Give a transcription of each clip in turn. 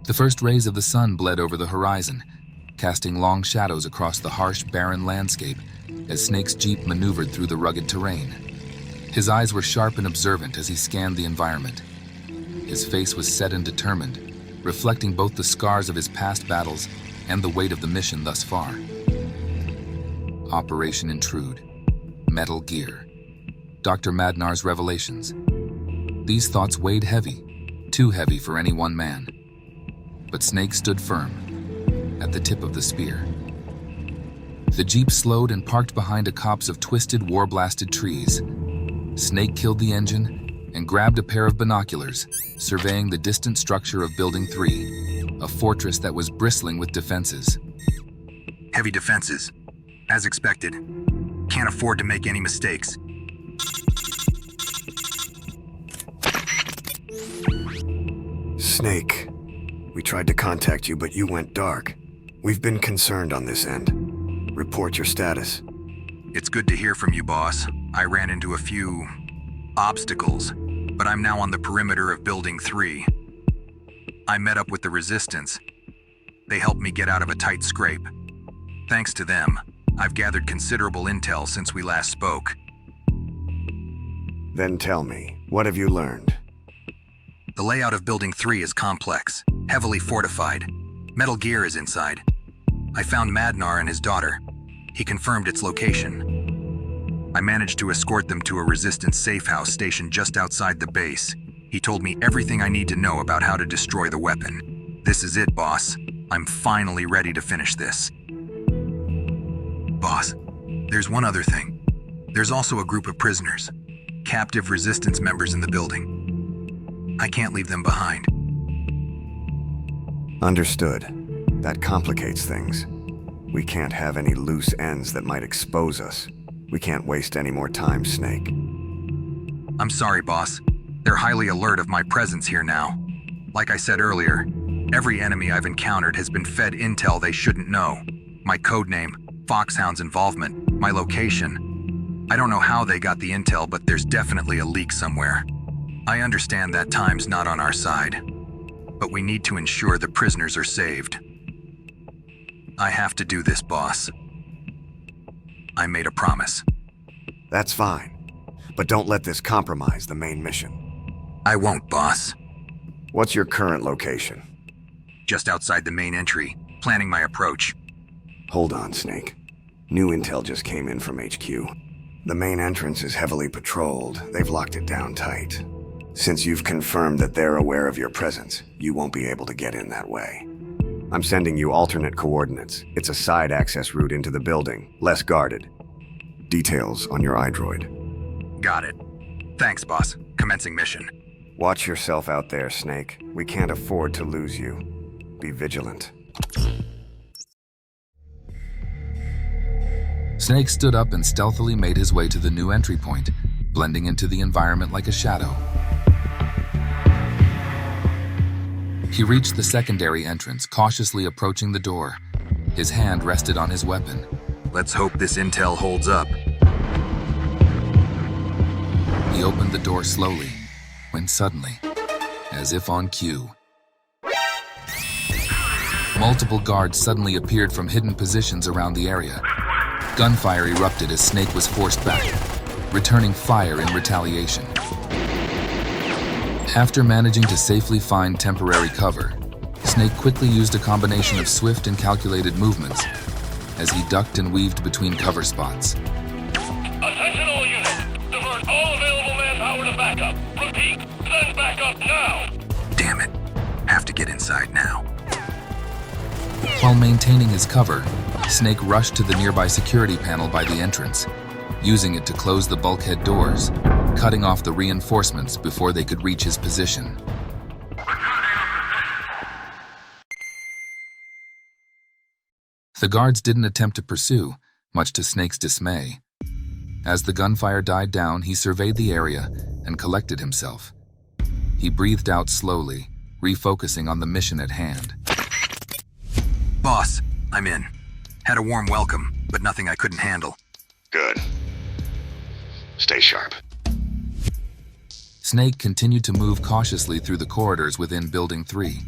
The first rays of the sun bled over the horizon, casting long shadows across the harsh, barren landscape as Snake's jeep maneuvered through the rugged terrain. His eyes were sharp and observant as he scanned the environment. His face was set and determined, reflecting both the scars of his past battles and the weight of the mission thus far. Operation Intrude, Metal Gear, Dr. Madnar's revelations. These thoughts weighed heavy, too heavy for any one man. But Snake stood firm, at the tip of the spear. The jeep slowed and parked behind a copse of twisted, war-blasted trees. Snake killed the engine and grabbed a pair of binoculars, surveying the distant structure of Building 3, a fortress that was bristling with defenses. Heavy defenses, as expected. Can't afford to make any mistakes. Snake, we tried to contact you, but you went dark. We've been concerned on this end. Report your status. It's good to hear from you, boss. I ran into a few obstacles, but I'm now on the perimeter of Building 3. I met up with the Resistance. They helped me get out of a tight scrape. Thanks to them, I've gathered considerable intel since we last spoke. Then tell me, what have you learned? The layout of Building 3 is complex, heavily fortified. Metal Gear is inside. I found Madnar and his daughter. He confirmed its location. I managed to escort them to a Resistance safe house stationed just outside the base. He told me everything I need to know about how to destroy the weapon. This is it, boss. I'm finally ready to finish this. Boss, there's one other thing. There's also a group of prisoners, captive Resistance members in the building. I can't leave them behind. Understood. That complicates things. We can't have any loose ends that might expose us. We can't waste any more time, Snake. I'm sorry, boss. They're highly alert of my presence here now. Like I said earlier, every enemy I've encountered has been fed intel they shouldn't know. My codename, Foxhound's involvement, my location. I don't know how they got the intel, but there's definitely a leak somewhere. I understand that time's not on our side, but we need to ensure the prisoners are saved. I have to do this, boss. I made a promise. That's fine, but don't let this compromise the main mission. I won't, boss. What's your current location? Just outside the main entry, planning my approach. Hold on, Snake. New intel just came in from HQ. The main entrance is heavily patrolled. They've locked it down tight. Since you've confirmed that they're aware of your presence, you won't be able to get in that way. I'm sending you alternate coordinates. It's a side access route into the building, less guarded. Details on your iDroid. Got it. Thanks, boss. Commencing mission. Watch yourself out there, Snake. We can't afford to lose you. Be vigilant. Snake stood up and stealthily made his way to the new entry point, blending into the environment like a shadow. He reached the secondary entrance, cautiously approaching the door. His hand rested on his weapon. Let's hope this intel holds up. He opened the door slowly, when suddenly, as if on cue, multiple guards suddenly appeared from hidden positions around the area. Gunfire erupted as Snake was forced back, returning fire in retaliation. After managing to safely find temporary cover, Snake quickly used a combination of swift and calculated movements as he ducked and weaved between cover spots. Attention all units! Divert all available manpower to backup. Repeat, send backup now! Damn it. Have to get inside now. While maintaining his cover, Snake rushed to the nearby security panel by the entrance, using it to close the bulkhead doors, cutting off the reinforcements before they could reach his position. The guards didn't attempt to pursue, much to Snake's dismay. As the gunfire died down, he surveyed the area and collected himself. He breathed out slowly, refocusing on the mission at hand. Boss, I'm in. Had a warm welcome, but nothing I couldn't handle. Good. Stay sharp. Snake continued to move cautiously through the corridors within Building 3.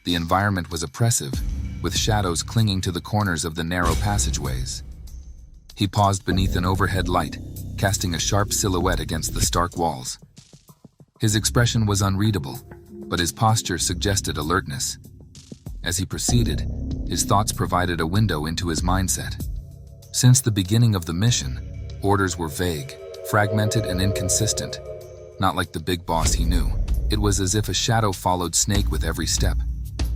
The environment was oppressive, with shadows clinging to the corners of the narrow passageways. He paused beneath an overhead light, casting a sharp silhouette against the stark walls. His expression was unreadable, but his posture suggested alertness. As he proceeded, his thoughts provided a window into his mindset. Since the beginning of the mission, orders were vague, fragmented, and inconsistent. Not like the big boss he knew. It was as if a shadow followed Snake with every step.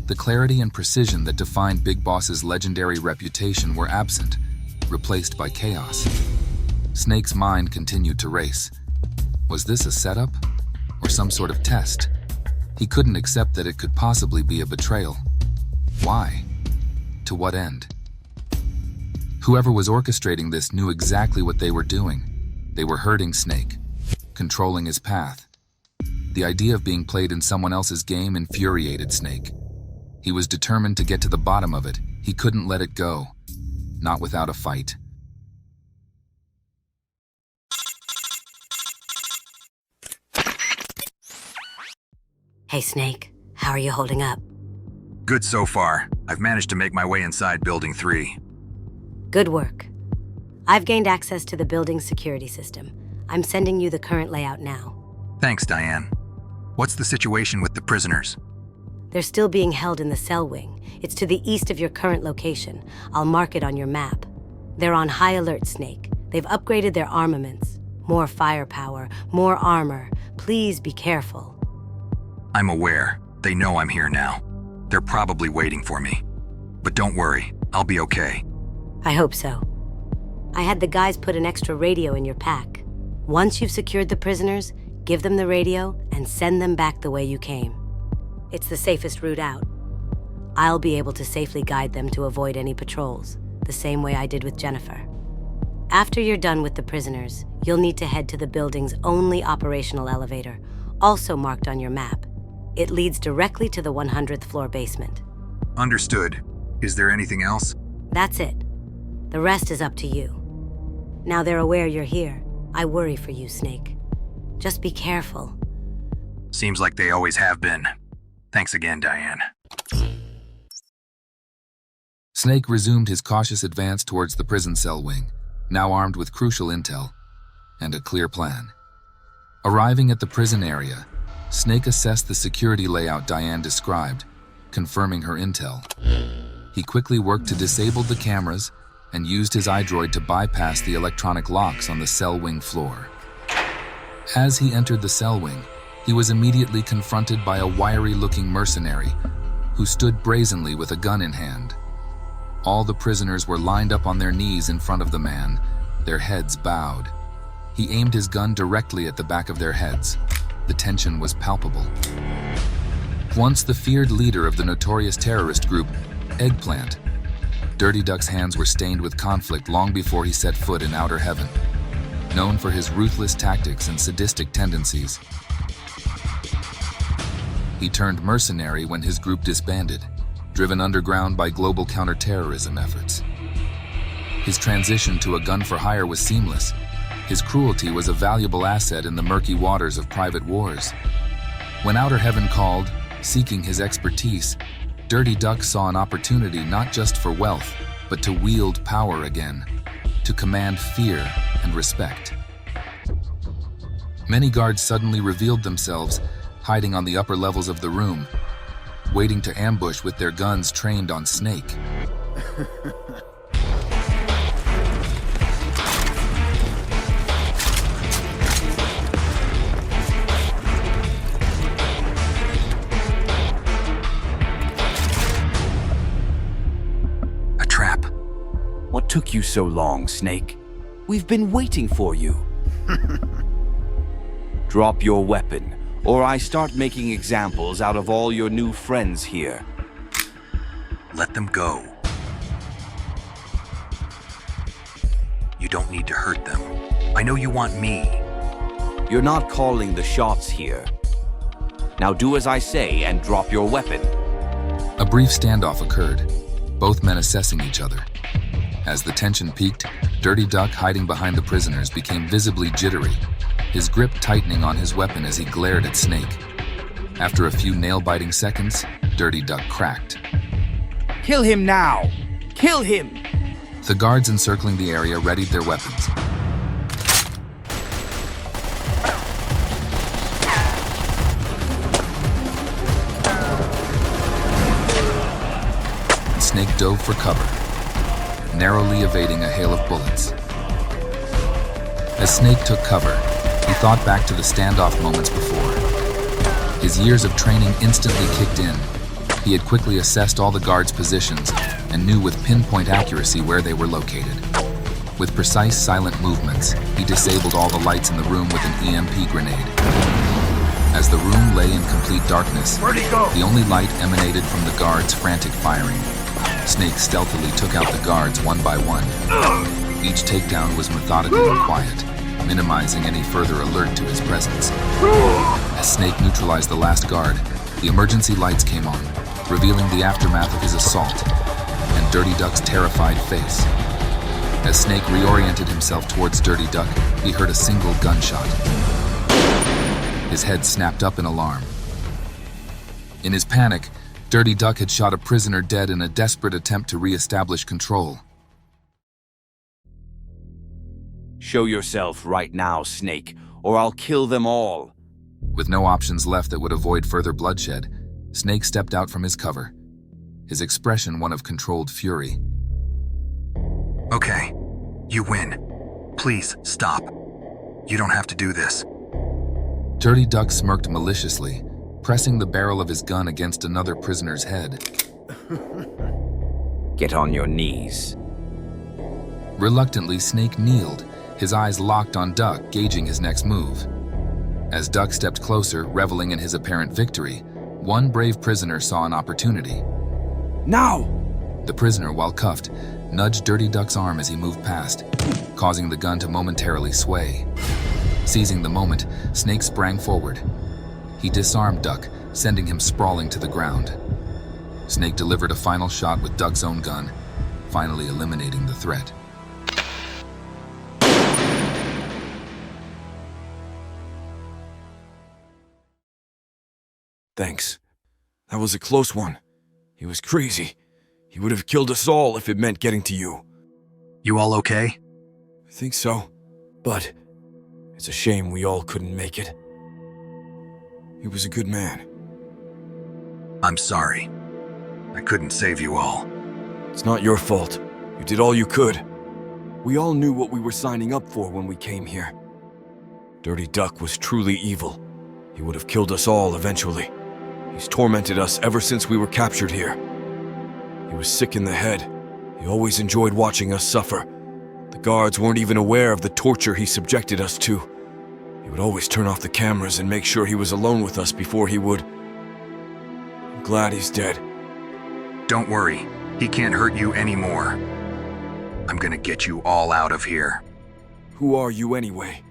The clarity and precision that defined Big Boss's legendary reputation were absent, replaced by chaos. Snake's mind continued to race. Was this a setup? Or some sort of test? He couldn't accept that it could possibly be a betrayal. Why? To what end? Whoever was orchestrating this knew exactly what they were doing. They were hurting Snake, controlling his path. The idea of being played in someone else's game infuriated Snake. He was determined to get to the bottom of it. He couldn't let it go. Not without a fight. Hey Snake, how are you holding up? Good so far. I've managed to make my way inside Building 3. Good work. I've gained access to the building's security system. I'm sending you the current layout now. Thanks, Diane. What's the situation with the prisoners? They're still being held in the cell wing. It's to the east of your current location. I'll mark it on your map. They're on high alert, Snake. They've upgraded their armaments. More firepower, more armor. Please be careful. I'm aware. They know I'm here now. They're probably waiting for me. But don't worry, I'll be okay. I hope so. I had the guys put an extra radio in your pack. Once you've secured the prisoners, give them the radio and send them back the way you came. It's the safest route out. I'll be able to safely guide them to avoid any patrols, the same way I did with Jennifer. After you're done with the prisoners, you'll need to head to the building's only operational elevator, also marked on your map. It leads directly to the 100th floor basement. Understood. Is there anything else? That's it. The rest is up to you. Now they're aware you're here. I worry for you, Snake. Just be careful. Seems like they always have been. Thanks again, Diane. Snake resumed his cautious advance towards the prison cell wing, now armed with crucial intel and a clear plan. Arriving at the prison area, Snake assessed the security layout Diane described, confirming her intel. He quickly worked to disable the cameras and used his iDroid to bypass the electronic locks on the cell wing floor. As he entered the cell wing, he was immediately confronted by a wiry-looking mercenary who stood brazenly with a gun in hand. All the prisoners were lined up on their knees in front of the man, their heads bowed. He aimed his gun directly at the back of their heads. The tension was palpable. Once the feared leader of the notorious terrorist group, Eggplant, Dirty Duck's hands were stained with conflict long before he set foot in Outer Heaven. Known for his ruthless tactics and sadistic tendencies, he turned mercenary when his group disbanded, driven underground by global counterterrorism efforts. His transition to a gun for hire was seamless. His cruelty was a valuable asset in the murky waters of private wars. When Outer Heaven called, seeking his expertise, Dirty Duck saw an opportunity not just for wealth, but to wield power again, to command fear and respect. Many guards suddenly revealed themselves, hiding on the upper levels of the room, waiting to ambush with their guns trained on Snake. A trap. What took you so long, Snake? We've been waiting for you. Drop your weapon, or I start making examples out of all your new friends here. Let them go. You don't need to hurt them. I know you want me. You're not calling the shots here. Now do as I say and drop your weapon. A brief standoff occurred, both men assessing each other. As the tension peaked, Dirty Duck, hiding behind the prisoners, became visibly jittery, his grip tightening on his weapon as he glared at Snake. After a few nail-biting seconds, Dirty Duck cracked. Kill him now! Kill him! The guards encircling the area readied their weapons. Snake dove for cover, narrowly evading a hail of bullets. As Snake took cover, he thought back to the standoff moments before. His years of training instantly kicked in. He had quickly assessed all the guards' positions and knew with pinpoint accuracy where they were located. With precise, silent movements, he disabled all the lights in the room with an EMP grenade. As the room lay in complete darkness, the only light emanated from the guards' frantic firing. Snake stealthily took out the guards one by one. Each takedown was methodical and quiet, minimizing any further alert to his presence. As Snake neutralized the last guard, the emergency lights came on, revealing the aftermath of his assault and Dirty Duck's terrified face. As Snake reoriented himself towards Dirty Duck, he heard a single gunshot. His head snapped up in alarm. In his panic, Dirty Duck had shot a prisoner dead in a desperate attempt to re-establish control. Show yourself right now, Snake, or I'll kill them all. With no options left that would avoid further bloodshed, Snake stepped out from his cover, his expression one of controlled fury. Okay, you win. Please, stop. You don't have to do this. Dirty Duck smirked maliciously, pressing the barrel of his gun against another prisoner's head. Get on your knees. Reluctantly, Snake kneeled, his eyes locked on Duck, gauging his next move. As Duck stepped closer, reveling in his apparent victory, one brave prisoner saw an opportunity. Now! The prisoner, while cuffed, nudged Dirty Duck's arm as he moved past, causing the gun to momentarily sway. Seizing the moment, Snake sprang forward. He disarmed Duck, sending him sprawling to the ground. Snake delivered a final shot with Duck's own gun, finally eliminating the threat. Thanks. That was a close one. He was crazy. He would have killed us all if it meant getting to you. You all okay? I think so. But it's a shame we all couldn't make it. He was a good man. I'm sorry. I couldn't save you all. It's not your fault. You did all you could. We all knew what we were signing up for when we came here. Dirty Duck was truly evil. He would have killed us all eventually. He's tormented us ever since we were captured here. He was sick in the head. He always enjoyed watching us suffer. The guards weren't even aware of the torture he subjected us to. He would always turn off the cameras and make sure he was alone with us before he would. I'm glad he's dead. Don't worry. He can't hurt you anymore. I'm gonna get you all out of here. Who are you anyway?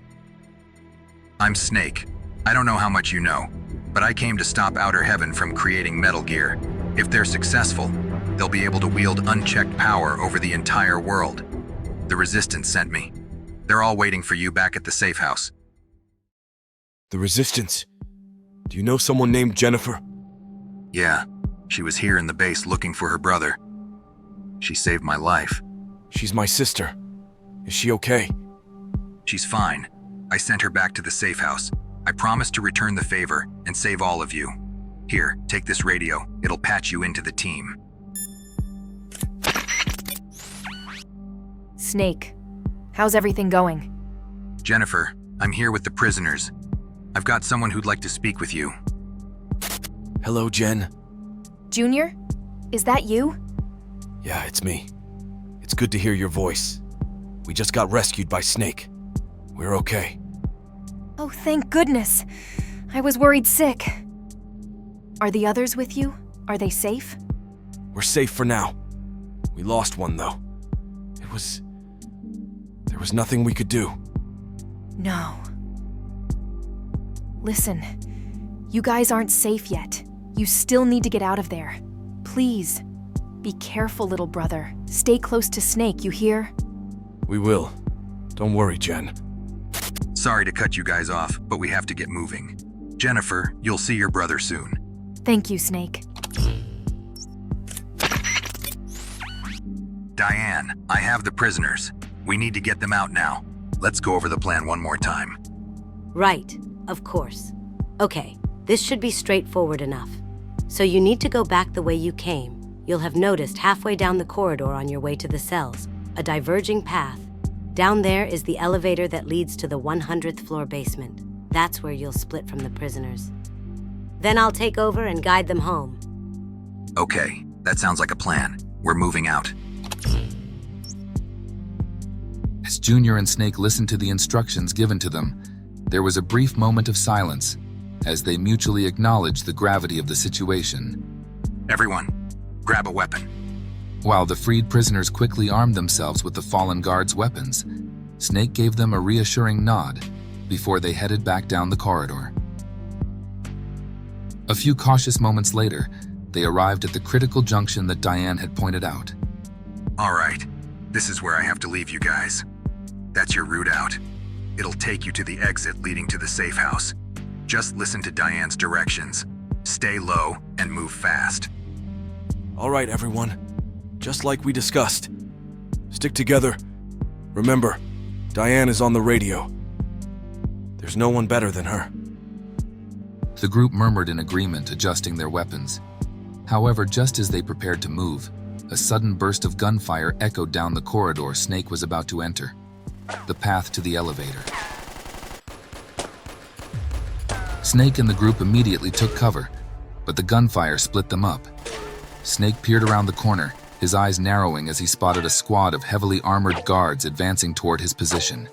I'm Snake. I don't know how much you know, but I came to stop Outer Heaven from creating Metal Gear. If they're successful, they'll be able to wield unchecked power over the entire world. The Resistance sent me. They're all waiting for you back at the safe house. The Resistance? Do you know someone named Jennifer? Yeah, she was here in the base looking for her brother. She saved my life. She's my sister. Is she okay? She's fine. I sent her back to the safe house. I promised to return the favor and save all of you. Here, take this radio. It'll patch you into the team. Snake, how's everything going? Jennifer, I'm here with the prisoners. I've got someone who'd like to speak with you. Hello, Jen. Junior? Is that you? Yeah, it's me. It's good to hear your voice. We just got rescued by Snake. We're okay. Oh, thank goodness. I was worried sick. Are the others with you? Are they safe? We're safe for now. We lost one, though. There was nothing we could do. No. Listen, you guys aren't safe yet. You still need to get out of there. Please, be careful, little brother. Stay close to Snake, you hear? We will. Don't worry, Jen. Sorry to cut you guys off, but we have to get moving. Jennifer, you'll see your brother soon. Thank you, Snake. Diane, I have the prisoners. We need to get them out now. Let's go over the plan one more time. Right, of course. Okay, this should be straightforward enough. So you need to go back the way you came. You'll have noticed halfway down the corridor on your way to the cells, a diverging path. Down there is the elevator that leads to the 100th floor basement. That's where you'll split from the prisoners. Then I'll take over and guide them home. Okay, that sounds like a plan. We're moving out. As Junior and Snake listened to the instructions given to them, there was a brief moment of silence as they mutually acknowledged the gravity of the situation. Everyone, grab a weapon. While the freed prisoners quickly armed themselves with the fallen guards' weapons, Snake gave them a reassuring nod before they headed back down the corridor. A few cautious moments later, they arrived at the critical junction that Diane had pointed out. All right, this is where I have to leave you guys. That's your route out. It'll take you to the exit leading to the safe house. Just listen to Diane's directions. Stay low and move fast. All right, everyone. Just like we discussed. Stick together. Remember, Diane is on the radio. There's no one better than her. The group murmured in agreement, adjusting their weapons. However, just as they prepared to move, a sudden burst of gunfire echoed down the corridor Snake was about to enter. The path to the elevator. Snake and the group immediately took cover, but the gunfire split them up. Snake peered around the corner, his eyes narrowing as he spotted a squad of heavily armored guards advancing toward his position.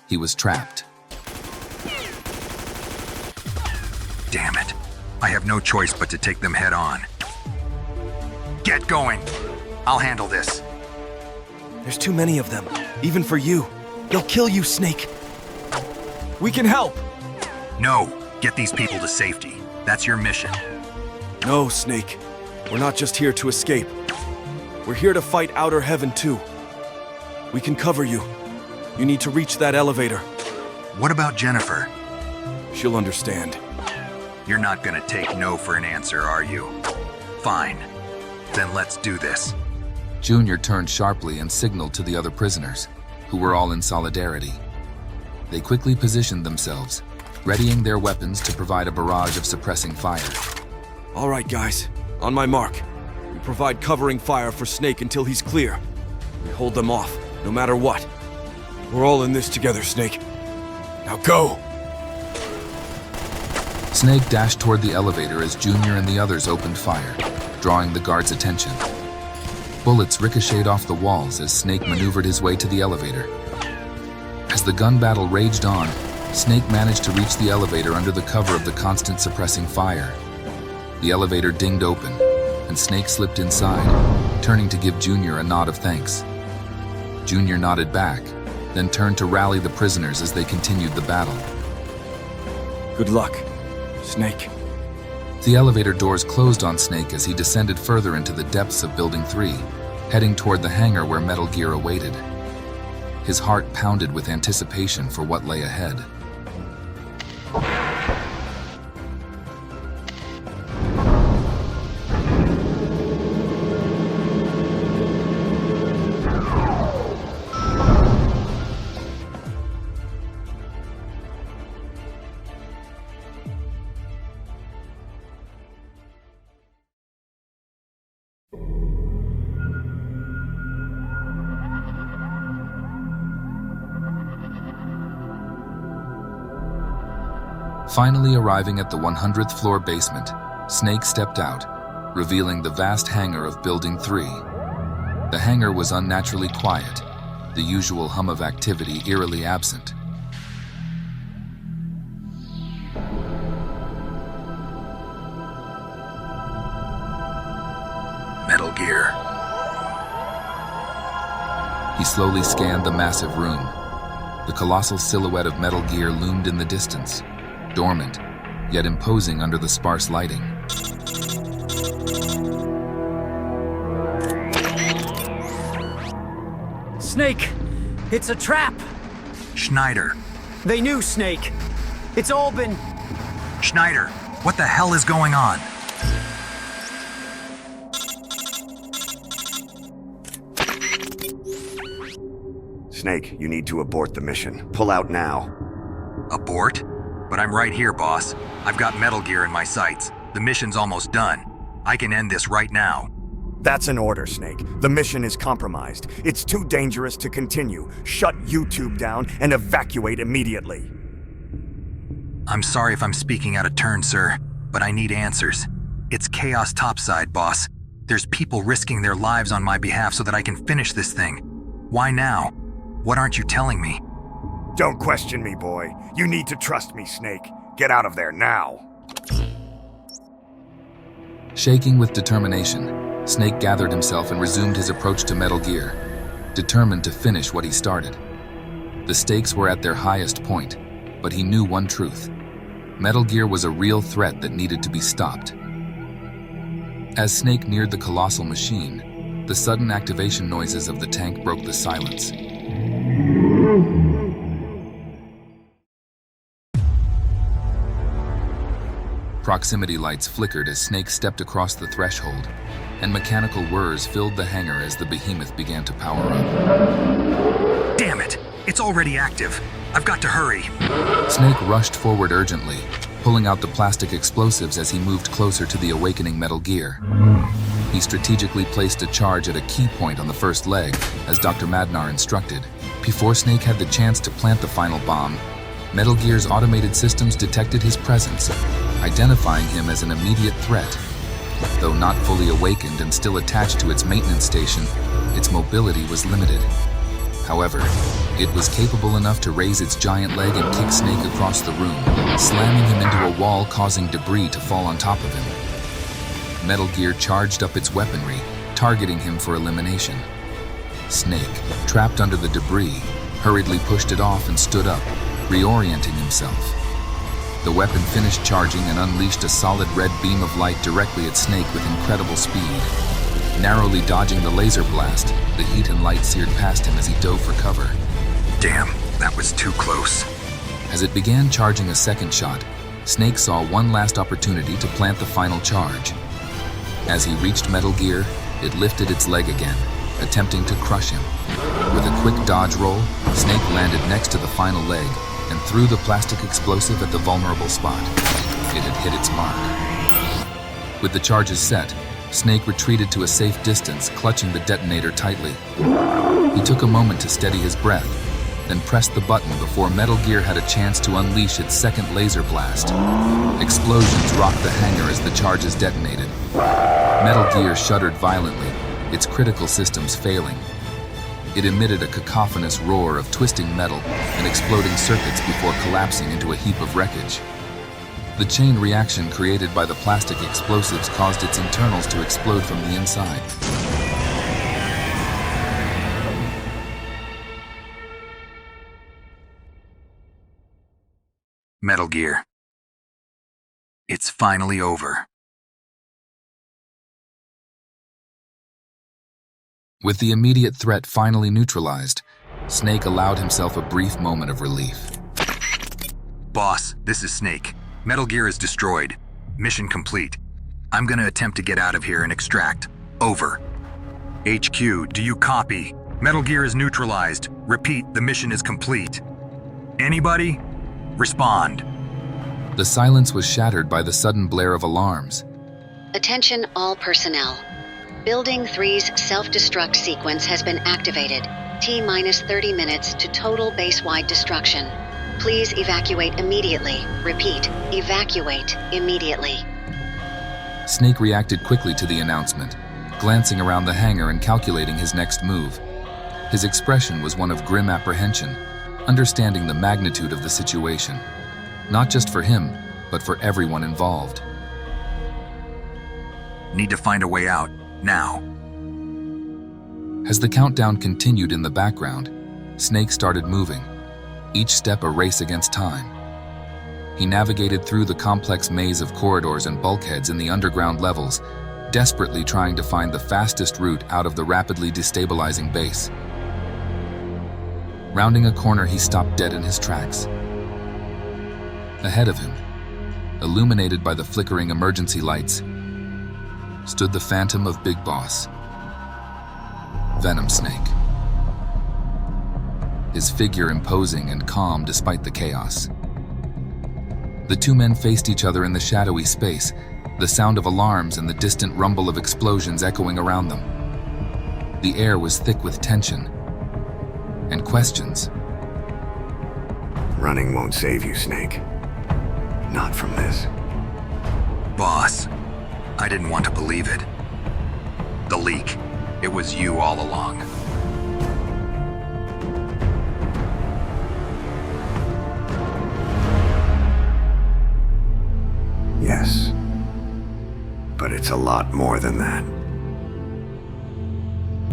He was trapped. Damn it. I have no choice but to take them head on. Get going. I'll handle this. There's too many of them, even for you. They'll kill you, Snake. We can help. No, get these people to safety. That's your mission. No, Snake. We're not just here to escape. We're here to fight Outer Heaven, too. We can cover you. You need to reach that elevator. What about Jennifer? She'll understand. You're not gonna take no for an answer, are you? Fine. Then let's do this. Junior turned sharply and signaled to the other prisoners, who were all in solidarity. They quickly positioned themselves, readying their weapons to provide a barrage of suppressing fire. All right, guys. On my mark. We provide covering fire for Snake until he's clear. We hold them off, no matter what. We're all in this together, Snake. Now go! Snake dashed toward the elevator as Junior and the others opened fire, drawing the guards' attention. Bullets ricocheted off the walls as Snake maneuvered his way to the elevator. As the gun battle raged on, Snake managed to reach the elevator under the cover of the constant suppressing fire. The elevator dinged open, and Snake slipped inside, turning to give Junior a nod of thanks. Junior nodded back, then turned to rally the prisoners as they continued the battle. Good luck, Snake. The elevator doors closed on Snake as he descended further into the depths of Building 3, heading toward the hangar where Metal Gear awaited. His heart pounded with anticipation for what lay ahead. Finally arriving at the 100th floor basement, Snake stepped out, revealing the vast hangar of Building 3. The hangar was unnaturally quiet, the usual hum of activity eerily absent. Metal Gear. He slowly scanned the massive room. The colossal silhouette of Metal Gear loomed in the distance, dormant, yet imposing under the sparse lighting. Snake! It's a trap! Schneider. They knew, Snake. It's all been... Schneider, what the hell is going on? Snake, you need to abort the mission. Pull out now. Abort? But I'm right here, boss. I've got Metal Gear in my sights. The mission's almost done. I can end this right now. That's an order, Snake. The mission is compromised. It's too dangerous to continue. Shut YouTube down and evacuate immediately. I'm sorry if I'm speaking out of turn, sir, but I need answers. It's chaos topside, boss. There's people risking their lives on my behalf so that I can finish this thing. Why now? What aren't you telling me? Don't question me, boy. You need to trust me, Snake. Get out of there now. Shaking with determination, Snake gathered himself and resumed his approach to Metal Gear, determined to finish what he started. The stakes were at their highest point, but he knew one truth. Metal Gear was a real threat that needed to be stopped. As Snake neared the colossal machine, the sudden activation noises of the tank broke the silence. Proximity lights flickered as Snake stepped across the threshold, and mechanical whirs filled the hangar as the behemoth began to power up. Damn it! It's already active. I've got to hurry. Snake rushed forward urgently, pulling out the plastic explosives as he moved closer to the awakening Metal Gear. He strategically placed a charge at a key point on the first leg, as Dr. Madnar instructed. Before Snake had the chance to plant the final bomb, Metal Gear's automated systems detected his presence, identifying him as an immediate threat. Though not fully awakened and still attached to its maintenance station, its mobility was limited. However, it was capable enough to raise its giant leg and kick Snake across the room, slamming him into a wall, causing debris to fall on top of him. Metal Gear charged up its weaponry, targeting him for elimination. Snake, trapped under the debris, hurriedly pushed it off and stood up, reorienting himself. The weapon finished charging and unleashed a solid red beam of light directly at Snake with incredible speed. Narrowly dodging the laser blast, the heat and light seared past him as he dove for cover. Damn, that was too close. As it began charging a second shot, Snake saw one last opportunity to plant the final charge. As he reached Metal Gear, it lifted its leg again, attempting to crush him. With a quick dodge roll, Snake landed next to the final leg and threw the plastic explosive at the vulnerable spot. It had hit its mark. With the charges set, Snake retreated to a safe distance, clutching the detonator tightly. He took a moment to steady his breath, then pressed the button before Metal Gear had a chance to unleash its second laser blast. Explosions rocked the hangar as the charges detonated. Metal Gear shuddered violently, its critical systems failing. It emitted a cacophonous roar of twisting metal and exploding circuits before collapsing into a heap of wreckage. The chain reaction created by the plastic explosives caused its internals to explode from the inside. Metal Gear. It's finally over. With the immediate threat finally neutralized, Snake allowed himself a brief moment of relief. Boss, this is Snake. Metal Gear is destroyed. Mission complete. I'm gonna attempt to get out of here and extract. Over. HQ, do you copy? Metal Gear is neutralized. Repeat, the mission is complete. Anybody? Respond. The silence was shattered by the sudden blare of alarms. Attention all personnel. Building 3's self-destruct sequence has been activated. T-minus 30 minutes to total base-wide destruction. Please evacuate immediately. Repeat, evacuate immediately. Snake reacted quickly to the announcement, glancing around the hangar and calculating his next move. His expression was one of grim apprehension, understanding the magnitude of the situation, not just for him, but for everyone involved. Need to find a way out, now. As the countdown continued in the background, Snake started moving, each step a race against time. He navigated through the complex maze of corridors and bulkheads in the underground levels, desperately trying to find the fastest route out of the rapidly destabilizing base. Rounding a corner, he stopped dead in his tracks. Ahead of him, illuminated by the flickering emergency lights, stood the phantom of Big Boss, Venom Snake. his figure imposing and calm despite the chaos. The two men faced each other in the shadowy space, the sound of alarms and the distant rumble of explosions echoing around them. The air was thick with tension and questions. Running won't save you, Snake. Not from this. Boss, I didn't want to believe it. The leak, it was you all along. Yes. But it's a lot more than that.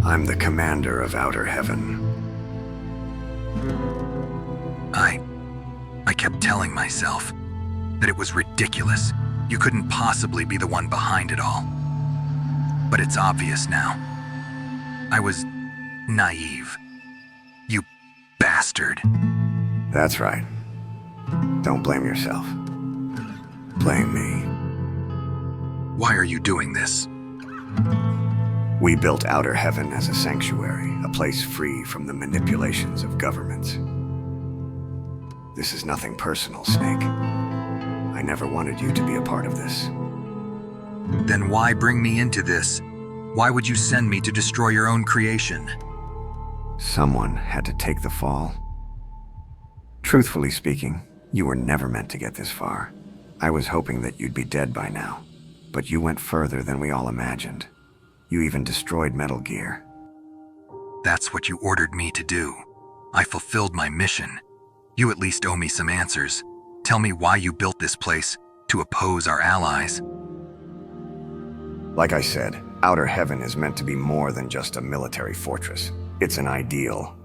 I'm the commander of Outer Heaven. I kept telling myself that it was ridiculous. You couldn't possibly be the one behind it all. But it's obvious now. I was naive. You bastard. That's right. Don't blame yourself. Blame me. Why are you doing this? We built Outer Heaven as a sanctuary, a place free from the manipulations of governments. This is nothing personal, Snake. I never wanted you to be a part of this. Then why bring me into this? Why would you send me to destroy your own creation? Someone had to take the fall. Truthfully speaking, you were never meant to get this far. I was hoping that you'd be dead by now, but you went further than we all imagined. You even destroyed Metal Gear. That's what you ordered me to do. I fulfilled my mission. You at least owe me some answers. Tell me why you built this place, to oppose our allies. Like I said, Outer Heaven is meant to be more than just a military fortress. It's an ideal.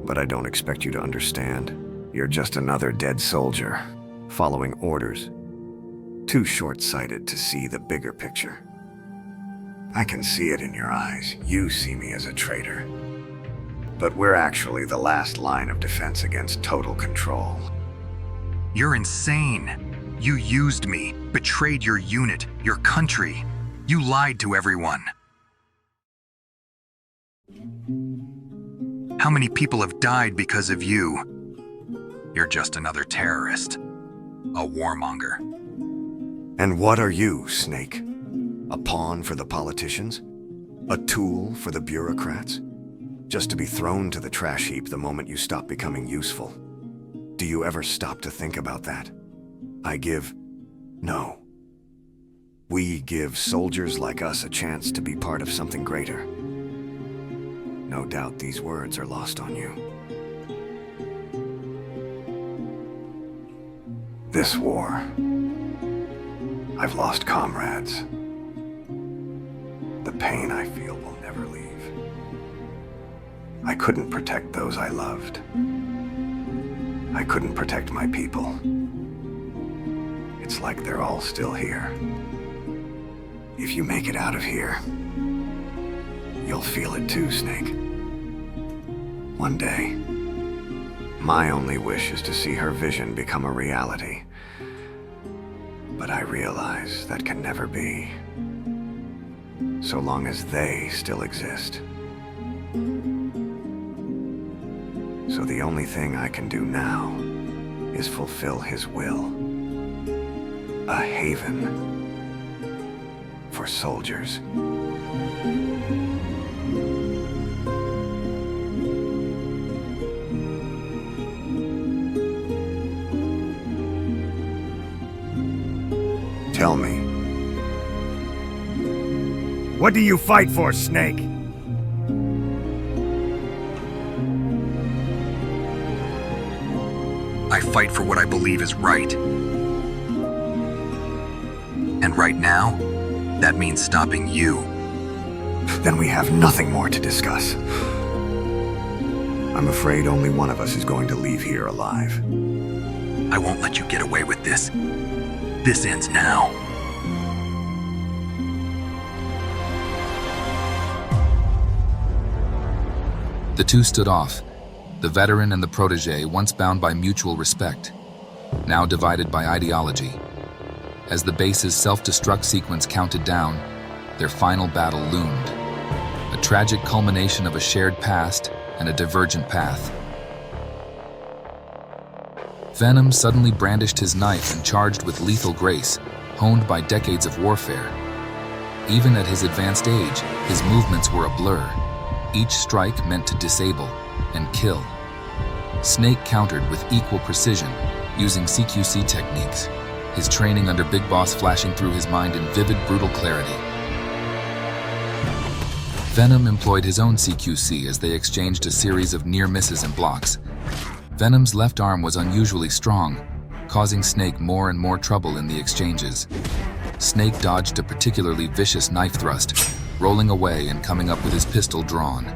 But I don't expect you to understand. You're just another dead soldier, following orders. Too short-sighted to see the bigger picture. I can see it in your eyes. You see me as a traitor. But we're actually the last line of defense against total control. You're insane. You used me, betrayed your unit, your country. You lied to everyone. How many people have died because of you? You're just another terrorist. A warmonger. And what are you, Snake? A pawn for the politicians? A tool for the bureaucrats? Just to be thrown to the trash heap the moment you stop becoming useful. Do you ever stop to think about that? No. We give soldiers like us a chance to be part of something greater. No doubt these words are lost on you. This war, I've lost comrades. The pain I feel will never leave. I couldn't protect those I loved. I couldn't protect my people. It's like they're all still here. If you make it out of here, you'll feel it too, Snake. One day. My only wish is to see her vision become a reality. But I realize that can never be. So long as they still exist. So the only thing I can do now is fulfill his will. A haven for soldiers. Tell me. What do you fight for, Snake? I fight for what I believe is right. And right now, that means stopping you. Then we have nothing more to discuss. I'm afraid only one of us is going to leave here alive. I won't let you get away with this. This ends now. The two stood off, the veteran and the protege, once bound by mutual respect, now divided by ideology. As the base's self-destruct sequence counted down, their final battle loomed. A tragic culmination of a shared past and a divergent path. Venom suddenly brandished his knife and charged with lethal grace, honed by decades of warfare. Even at his advanced age, his movements were a blur. Each strike meant to disable and kill. Snake countered with equal precision, using CQC techniques, his training under Big Boss flashing through his mind in vivid, brutal clarity. Venom employed his own CQC as they exchanged a series of near misses and blocks. Venom's left arm was unusually strong, causing Snake more and more trouble in the exchanges. Snake dodged a particularly vicious knife thrust, rolling away and coming up with his pistol drawn.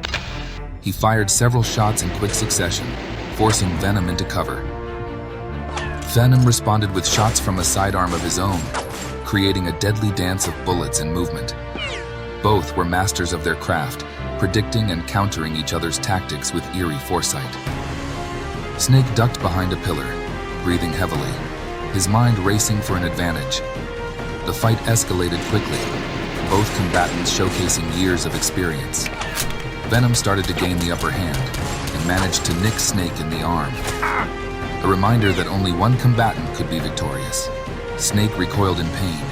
He fired several shots in quick succession, forcing Venom into cover. Venom responded with shots from a sidearm of his own, creating a deadly dance of bullets and movement. Both were masters of their craft, predicting and countering each other's tactics with eerie foresight. Snake ducked behind a pillar, breathing heavily, his mind racing for an advantage. The fight escalated quickly, both combatants showcasing years of experience. Venom started to gain the upper hand and managed to nick Snake in the arm. A reminder that only one combatant could be victorious. Snake recoiled in pain,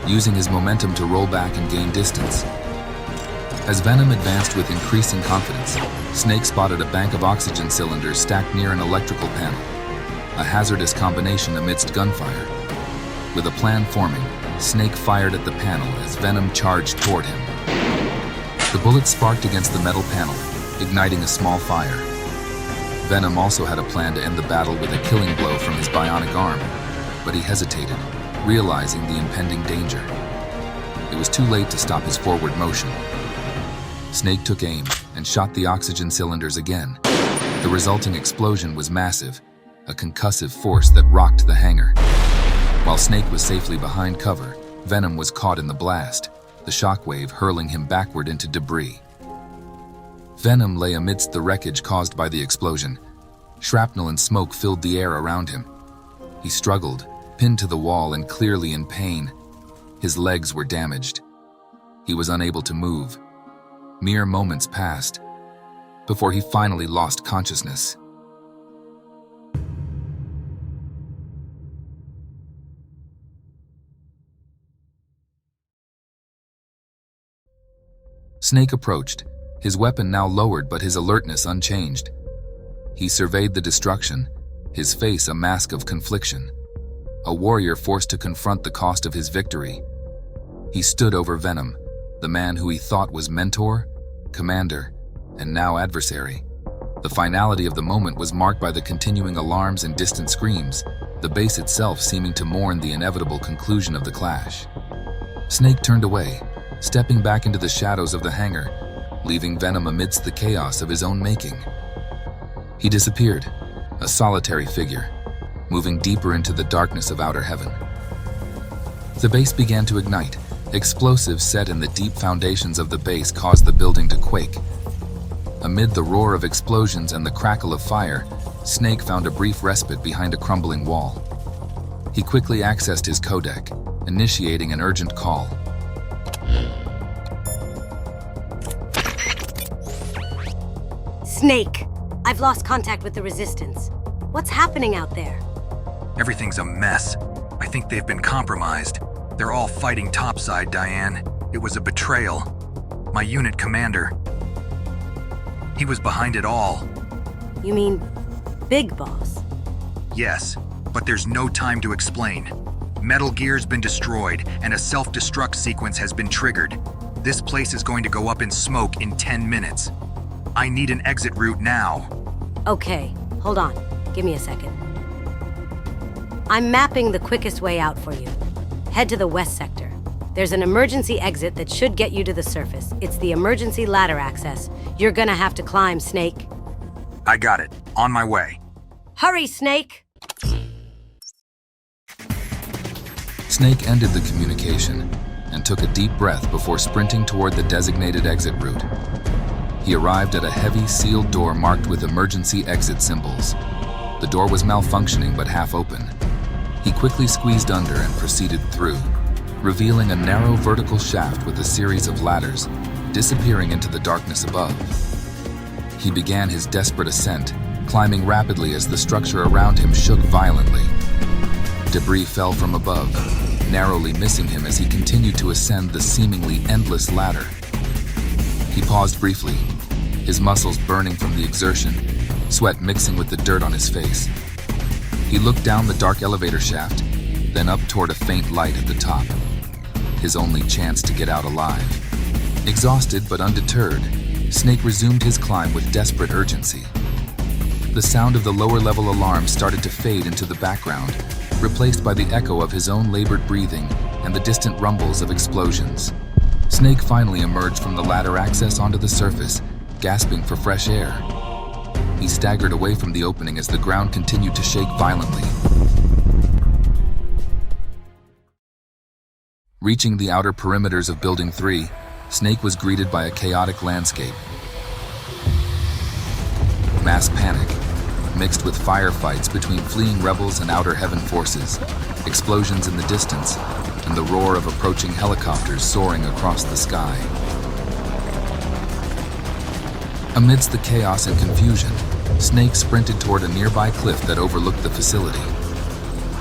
using his momentum to roll back and gain distance. As Venom advanced with increasing confidence, Snake spotted a bank of oxygen cylinders stacked near an electrical panel, a hazardous combination amidst gunfire. With a plan forming, Snake fired at the panel as Venom charged toward him. The bullet sparked against the metal panel, igniting a small fire. Venom also had a plan to end the battle with a killing blow from his bionic arm, but he hesitated, realizing the impending danger. It was too late to stop his forward motion. Snake took aim and shot the oxygen cylinders again. The resulting explosion was massive, a concussive force that rocked the hangar. While Snake was safely behind cover, Venom was caught in the blast, the shockwave hurling him backward into debris. Venom lay amidst the wreckage caused by the explosion. Shrapnel and smoke filled the air around him. He struggled, pinned to the wall and clearly in pain. His legs were damaged. He was unable to move. Mere moments passed before he finally lost consciousness. Snake approached, his weapon now lowered but his alertness unchanged. He surveyed the destruction, his face a mask of confliction. A warrior forced to confront the cost of his victory. He stood over Venom, the man who he thought was mentor, commander, and now adversary. The finality of the moment was marked by the continuing alarms and distant screams, the base itself seeming to mourn the inevitable conclusion of the clash. Snake turned away, stepping back into the shadows of the hangar, leaving Venom amidst the chaos of his own making. He disappeared, a solitary figure, moving deeper into the darkness of outer heaven. The base began to ignite. Explosives set in the deep foundations of the base caused the building to quake. Amid the roar of explosions and the crackle of fire, Snake found a brief respite behind a crumbling wall. He quickly accessed his codec, initiating an urgent call. Snake, I've lost contact with the Resistance. What's happening out there? Everything's a mess. I think they've been compromised. They're all fighting topside, Diane. It was a betrayal. My unit commander, he was behind it all. You mean Big Boss? Yes, but there's no time to explain. Metal Gear's been destroyed, and a self-destruct sequence has been triggered. This place is going to go up in smoke in 10 minutes. I need an exit route now. Okay, hold on. Give me a second. I'm mapping the quickest way out for you. Head to the west sector. There's an emergency exit that should get you to the surface. It's the emergency ladder access. You're gonna have to climb, Snake. I got it. On my way. Hurry, Snake! Snake ended the communication and took a deep breath before sprinting toward the designated exit route. He arrived at a heavy, sealed door marked with emergency exit symbols. The door was malfunctioning but half open. He quickly squeezed under and proceeded through, revealing a narrow vertical shaft with a series of ladders, disappearing into the darkness above. He began his desperate ascent, climbing rapidly as the structure around him shook violently. Debris fell from above, narrowly missing him as he continued to ascend the seemingly endless ladder. He paused briefly, his muscles burning from the exertion, sweat mixing with the dirt on his face. He looked down the dark elevator shaft, then up toward a faint light at the top. His only chance to get out alive. Exhausted but undeterred, Snake resumed his climb with desperate urgency. The sound of the lower-level alarm started to fade into the background, replaced by the echo of his own labored breathing and the distant rumbles of explosions. Snake finally emerged from the ladder access onto the surface, gasping for fresh air. He staggered away from the opening as the ground continued to shake violently. Reaching the outer perimeters of Building 3, Snake was greeted by a chaotic landscape. Mass panic, mixed with firefights between fleeing rebels and Outer Heaven forces, explosions in the distance, and the roar of approaching helicopters soaring across the sky. Amidst the chaos and confusion, Snake sprinted toward a nearby cliff that overlooked the facility.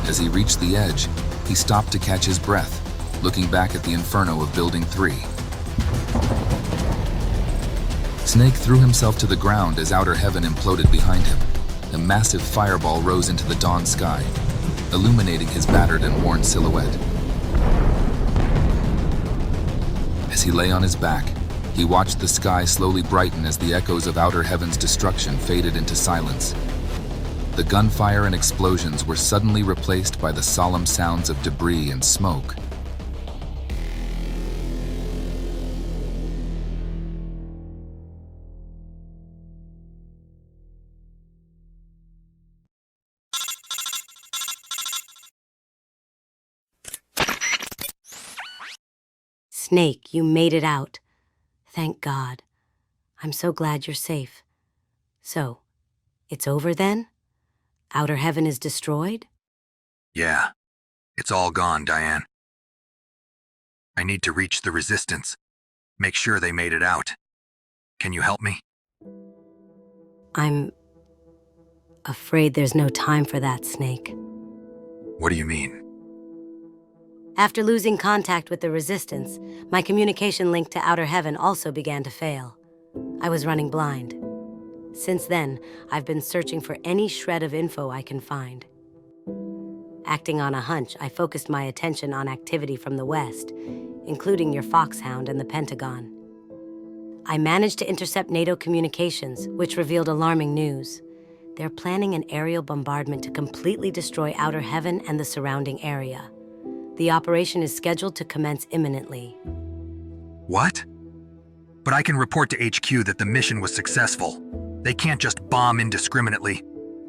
As he reached the edge, he stopped to catch his breath, looking back at the inferno of Building 3. Snake threw himself to the ground as Outer Heaven imploded behind him. A massive fireball rose into the dawn sky, illuminating his battered and worn silhouette. As he lay on his back, he watched the sky slowly brighten as the echoes of Outer Heaven's destruction faded into silence. The gunfire and explosions were suddenly replaced by the solemn sounds of debris and smoke. Snake, you made it out. Thank God. I'm so glad you're safe. So, it's over then? Outer Heaven is destroyed? Yeah, it's all gone, Diane. I need to reach the Resistance. Make sure they made it out. Can you help me? I'm afraid there's no time for that, Snake. What do you mean? After losing contact with the Resistance, my communication link to Outer Heaven also began to fail. I was running blind. Since then, I've been searching for any shred of info I can find. Acting on a hunch, I focused my attention on activity from the West, including your Foxhound and the Pentagon. I managed to intercept NATO communications, which revealed alarming news. They're planning an aerial bombardment to completely destroy Outer Heaven and the surrounding area. The operation is scheduled to commence imminently. What? But I can report to HQ that the mission was successful. They can't just bomb indiscriminately.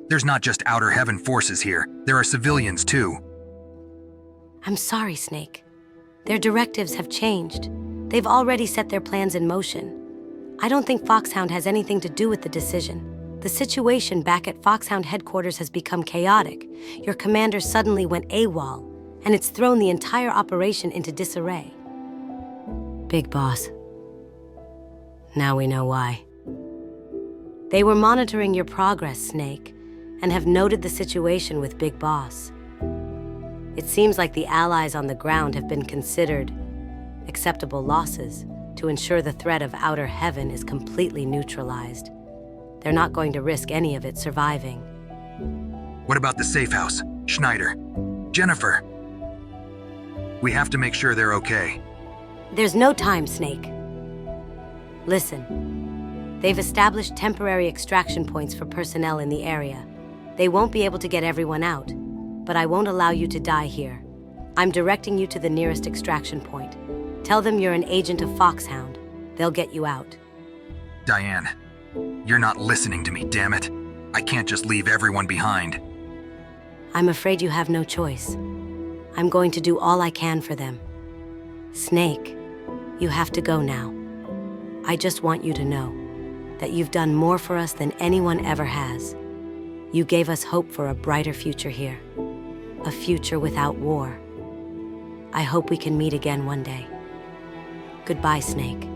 There's not just Outer Heaven forces here. There are civilians too. I'm sorry, Snake. Their directives have changed. They've already set their plans in motion. I don't think Foxhound has anything to do with the decision. The situation back at Foxhound headquarters has become chaotic. Your commander suddenly went AWOL, and it's thrown the entire operation into disarray. Big Boss. Now we know why. They were monitoring your progress, Snake, and have noted the situation with Big Boss. It seems like the allies on the ground have been considered acceptable losses to ensure the threat of Outer Heaven is completely neutralized. They're not going to risk any of it surviving. What about the safe house? Schneider? Jennifer? We have to make sure they're okay. There's no time, Snake. Listen, they've established temporary extraction points for personnel in the area. They won't be able to get everyone out, but I won't allow you to die here. I'm directing you to the nearest extraction point. Tell them you're an agent of Foxhound. They'll get you out. Diane, you're not listening to me, damn it. I can't just leave everyone behind. I'm afraid you have no choice. I'm going to do all I can for them. Snake, you have to go now. I just want you to know that you've done more for us than anyone ever has. You gave us hope for a brighter future here. A future without war. I hope we can meet again one day. Goodbye, Snake.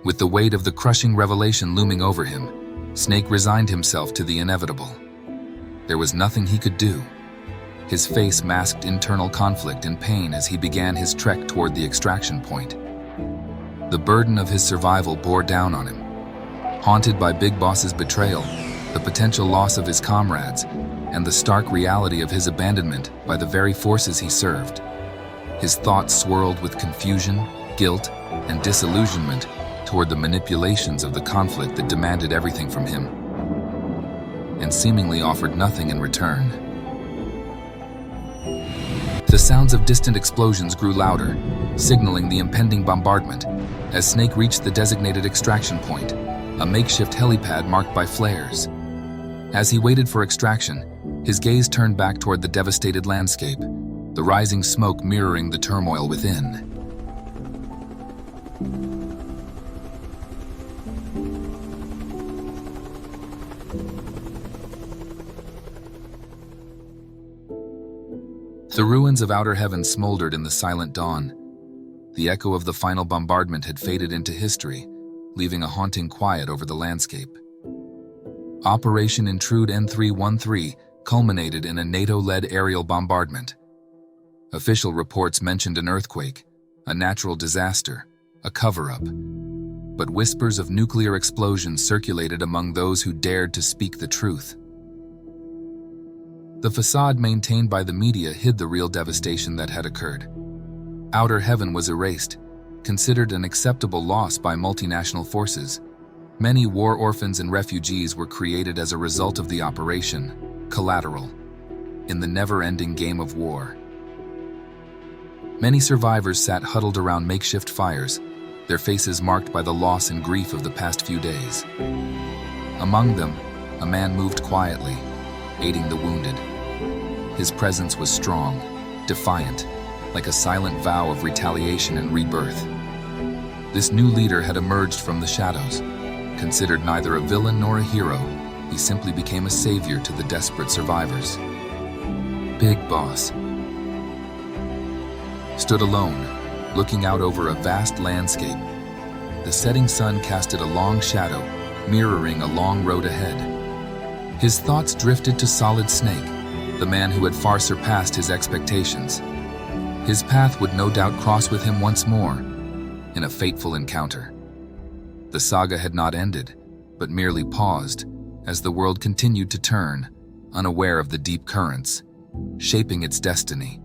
With the weight of the crushing revelation looming over him, Snake resigned himself to the inevitable. There was nothing he could do. His face masked internal conflict and pain as he began his trek toward the extraction point. The burden of his survival bore down on him. Haunted by Big Boss's betrayal, the potential loss of his comrades, and the stark reality of his abandonment by the very forces he served, his thoughts swirled with confusion, guilt, and disillusionment toward the manipulations of the conflict that demanded everything from him, and seemingly offered nothing in return. The sounds of distant explosions grew louder, signaling the impending bombardment, as Snake reached the designated extraction point, a makeshift helipad marked by flares. As he waited for extraction, his gaze turned back toward the devastated landscape, the rising smoke mirroring the turmoil within. The ruins of outer heaven smoldered in the silent dawn. The echo of the final bombardment had faded into history, leaving a haunting quiet over the landscape. Operation Intrude N313 culminated in a NATO-led aerial bombardment. Official reports mentioned an earthquake, a natural disaster, a cover-up. But whispers of nuclear explosions circulated among those who dared to speak the truth. The facade maintained by the media hid the real devastation that had occurred. Outer heaven was erased, considered an acceptable loss by multinational forces. Many war orphans and refugees were created as a result of the operation, collateral, in the never-ending game of war. Many survivors sat huddled around makeshift fires, their faces marked by the loss and grief of the past few days. Among them, a man moved quietly, aiding the wounded. His presence was strong, defiant, like a silent vow of retaliation and rebirth. This new leader had emerged from the shadows. Considered neither a villain nor a hero, he simply became a savior to the desperate survivors. Big Boss stood alone, looking out over a vast landscape. The setting sun casted a long shadow, mirroring a long road ahead. His thoughts drifted to Solid Snake, the man who had far surpassed his expectations. His path would no doubt cross with him once more, in a fateful encounter. The saga had not ended, but merely paused, as the world continued to turn, unaware of the deep currents, shaping its destiny.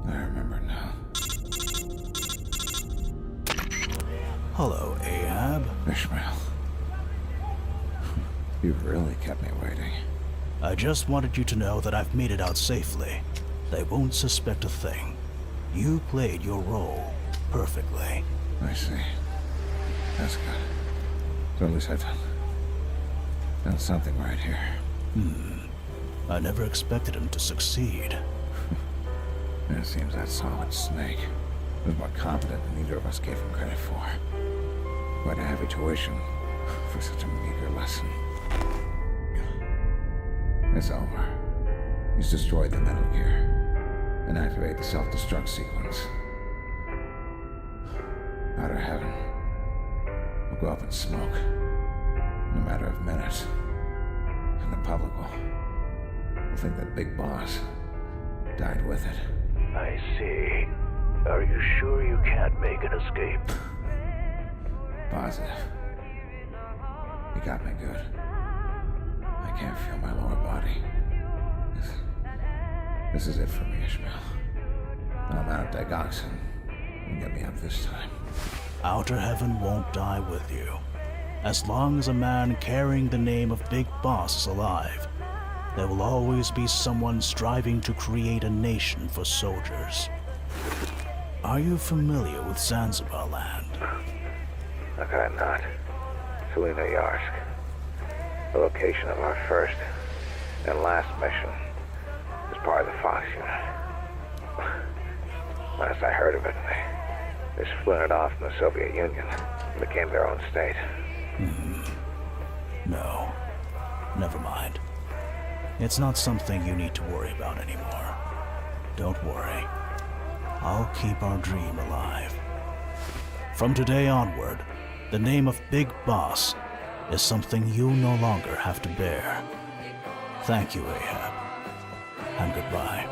I remember now. Hello, Ahab. Ishmael. You've really kept me waiting. I just wanted you to know that I've made it out safely. They won't suspect a thing. You played your role perfectly. I see. That's good. So at least I've done something right here. I never expected him to succeed. It seems that solid Snake was more competent than either of us gave him credit for. Quite a heavy tuition for such a meager lesson. It's over. He's destroyed the Metal Gear and activated the self-destruct sequence. Outer heaven will go up in smoke in a matter of minutes, and the public will think that Big Boss died with it. I see. Are you sure you can't make an escape? Positive. You got me good. I can't feel my lower body. This is it for me, Ishmael. I'm out of digoxin. You can get me up this time. Outer Heaven won't die with you. As long as a man carrying the name of Big Boss is alive, there will always be someone striving to create a nation for soldiers. Are you familiar with Zanzibar land? How could I not? Selina Yarsk. The location of our first and last mission was part of the Fox unit. Last I heard of it, they splintered off from the Soviet Union and became their own state. No. Never mind. It's not something you need to worry about anymore. Don't worry. I'll keep our dream alive. From today onward, the name of Big Boss is something you no longer have to bear. Thank you, Ahab. And goodbye.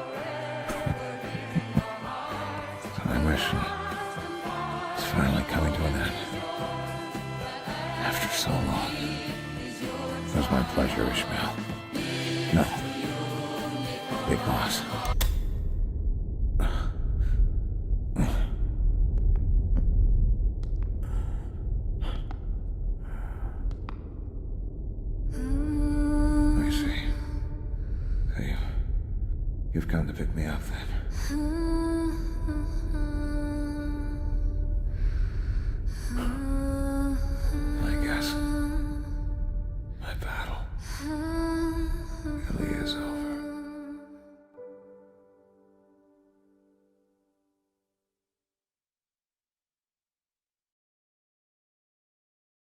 My mission is finally coming to an end. After so long. It was my pleasure, Ishmael. No. Big Boss. I see. So you've come to pick me up then.